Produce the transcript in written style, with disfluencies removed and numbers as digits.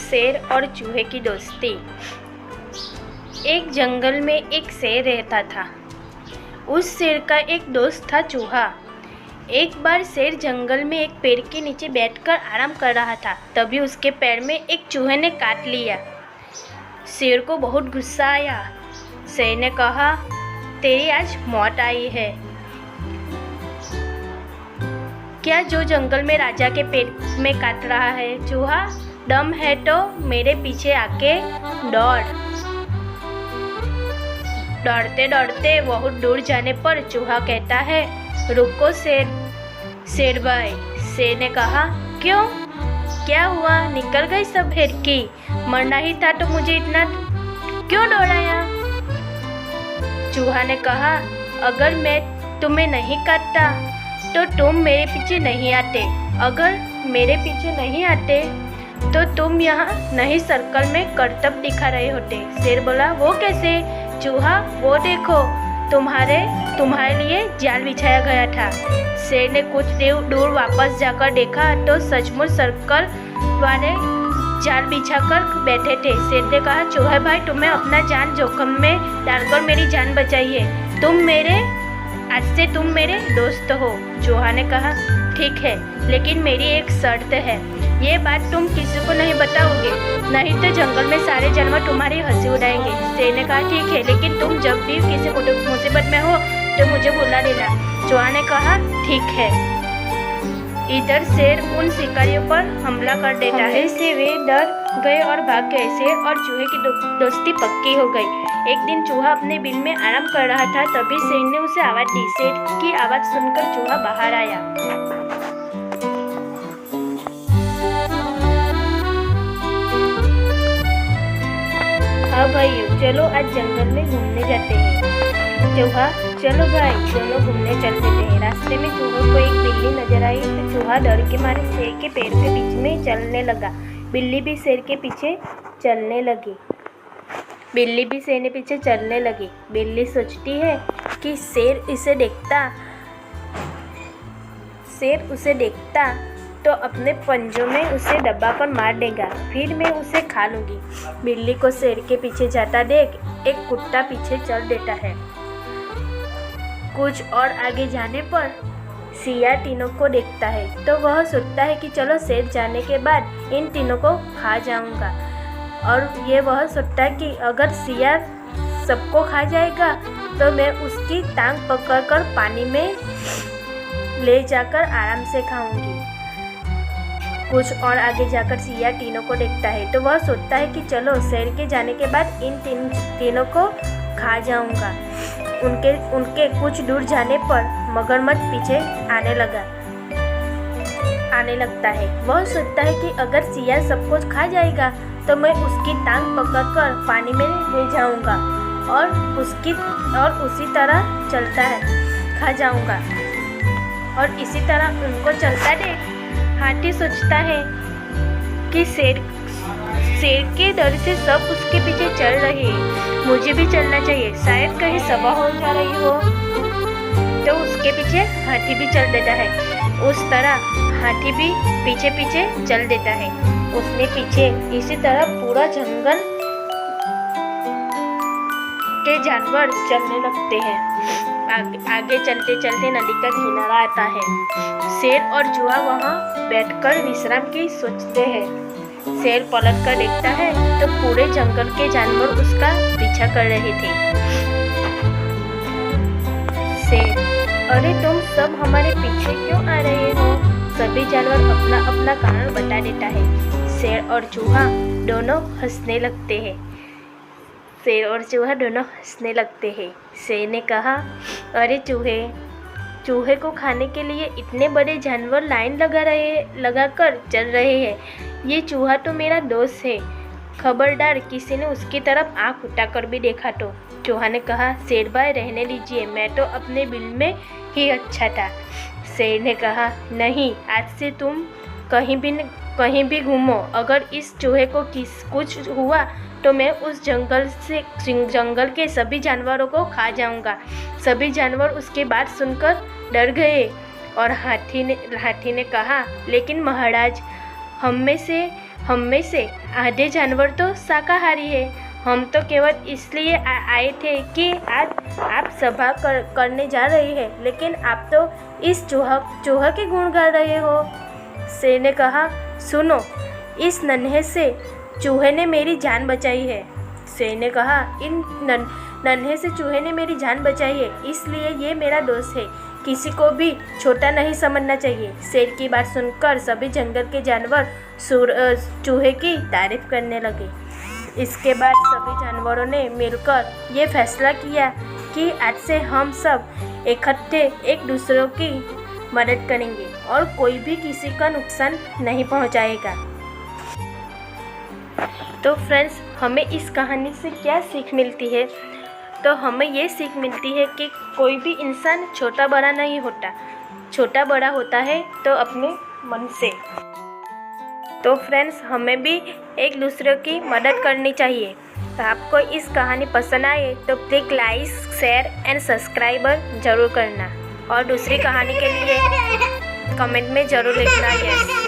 शेर और चूहे की दोस्ती। एक जंगल में एक शेर रहता था। उस शेर का एक दोस्त था चूहा। एक बार शेर जंगल में एक पेड़ के नीचे बैठकर आराम कर रहा था। तभी उसके पैर में एक चूहे ने काट लिया। शेर को बहुत गुस्सा आया। शेर ने कहा, तेरी आज मौत आई है। क्या जो जंगल में राजा के पेट में काट रहा है? चूहा, दम है तो मेरे पीछे आके दौड़। दौड़ते दौड़ते बहुत दूर जाने पर चूहा कहता है, रुको शेर भाई। शेर ने कहा, क्यों, क्या हुआ? निकल गई सब भेड़ की? मरना ही था तो मुझे इतना क्यों दौड़ाया? चूहा ने कहा, अगर मैं तुम्हें नहीं काटता तो तुम मेरे पीछे नहीं आते। अगर मेरे पीछे नहीं आते तो तुम यहाँ नहीं सर्कल में करतब दिखा रहे होते। शेर बोला, वो कैसे? चूहा, वो देखो, तुम्हारे लिए जाल बिछाया गया था। शेर ने कुछ दूर वापस जाकर देखा तो सचमुच सर्कल वाले जाल बिछाकर बैठे थे। शेर ने कहा, चूहा भाई, तुम्हें अपना जान जोखिम में डालकर मेरी जान बचाई है। आज से तुम मेरे दोस्त हो। चूहा ने कहा, ठीक है, लेकिन मेरी एक शर्त है। ये बात तुम किसी को नहीं बताओगे, नहीं तो जंगल में सारे जानवर तुम्हारी हंसी उड़ाएंगे। शेर ने कहा, ठीक है, लेकिन तुम जब भी किसी मुसीबत में हो तो मुझे बुला लेना। चूहा ने कहा, ठीक है। इधर शेर उन शिकारियों पर हमला कर देता है। हमले से वे डर गए और भाग गए। शेर और चूहे की दोस्ती पक्की हो गई। एक दिन चूहा अपने बिल में आराम कर रहा था। तभी शेर ने उसे आवाज दी। शेर की आवाज सुनकर चूहा बाहर आया। हाँ भाइयों, चलो आज जंगल में घूमने जाते हैं। चूहा, चलो भाई, दोनों घूमने चल देते हैं। रास्ते में चूहे को एक बिल्ली नजर आई तो चूहा डर के मारे शेर के पैर के बीच में चलने लगा। बिल्ली भी शेर के पीछे चलने लगी। बिल्ली सोचती है कि शेर उसे देखता तो अपने पंजों में उसे दबाकर मार देगा, फिर मैं उसे खा लूँगी। बिल्ली को शेर के पीछे जाता देख एक कुत्ता पीछे चल देता है। कुछ और आगे जाने पर सियार तीनों को देखता है तो वह सोचता है कि चलो शेर जाने के बाद इन तीनों को खा जाऊंगा। और ये वह सोचता है कि अगर सियार सबको खा जाएगा तो मैं उसकी टांग पकड़कर पानी में ले जाकर आराम से खाऊंगी। कुछ और आगे जाकर सियार तीनों को देखता है तो वह सोचता है कि चलो शेर के जाने के बाद इन तीनों को खा जाऊंगा। उनके कुछ दूर जाने पर मगरमच्छ पीछे आने लगता है। वह सोचता है कि अगर सियार सब कुछ खा जाएगा तो मैं उसकी टांग पकड़कर पानी में ले जाऊंगा और उसी तरह चलता है खा जाऊंगा। और इसी तरह उनको चलता देख हाथी सोचता है कि शेर के डर से सब उसके पीछे चल रहे हैं, मुझे भी चलना चाहिए, शायद कहीं सभा हो जा रही हो। तो उसके पीछे हाथी भी चल देता है। उस तरह हाथी भी पीछे पीछे चल देता है। उसने पीछे इसी तरह पूरा जंगल के जानवर चलने लगते हैं। आगे चलते चलते नदी का किनारा आता है। शेर और चूहा वहाँ बैठकर विश्राम की सोचते हैं। शेर पलट कर देखता है तो पूरे जंगल के जानवर उसका पीछा कर रहे थे। शेर, अरे तुम सब हमारे पीछे क्यों आ रहे हो? सभी जानवर अपना अपना कारण बता देता है। शेर और चूहा दोनों हंसने लगते हैं। शेर ने कहा, अरे चूहे को खाने के लिए इतने बड़े जानवर लाइन लगाकर चल रहे हैं। ये चूहा तो मेरा दोस्त है, खबरदार किसी ने उसकी तरफ आँख उठाकर भी देखा तो। चूहा ने कहा, शेर भाई रहने दीजिए, मैं तो अपने बिल में ही अच्छा था। शेर ने कहा, नहीं, आज से तुम कहीं भी घूमो, अगर इस चूहे को कुछ हुआ तो मैं उस जंगल के सभी जानवरों को खा जाऊंगा। सभी जानवर उसके बात सुनकर डर गए और हाथी ने कहा, लेकिन महाराज, हम में से आधे जानवर तो शाकाहारी है। हम तो केवल इसलिए आए थे कि आज आप सभा करने जा रही है, लेकिन आप तो इस चूहा के गुण गा रहे हो। शेर ने कहा, सुनो, इस नन्हे से चूहे ने मेरी जान बचाई है। शेर ने कहा, इन नन्हे से चूहे ने मेरी जान बचाई है, इसलिए ये मेरा दोस्त है। किसी को भी छोटा नहीं समझना चाहिए। शेर की बात सुनकर सभी जंगल के जानवर चूहे की तारीफ करने लगे। इसके बाद सभी जानवरों ने मिलकर ये फैसला किया कि आज से हम सब इकट्ठे एक दूसरे की मदद करेंगे और कोई भी किसी का नुकसान नहीं पहुंचाएगा। तो फ्रेंड्स, हमें इस कहानी से क्या सीख मिलती है? तो हमें ये सीख मिलती है कि कोई भी इंसान छोटा बड़ा नहीं होता, छोटा बड़ा होता है तो अपने मन से। तो फ्रेंड्स, हमें भी एक दूसरे की मदद करनी चाहिए। तो आपको इस कहानी पसंद आए तो please like, share and subscribe ज़रूर करना और दूसरी कहानी के लिए कमेंट में ज़रूर लिखना। यस।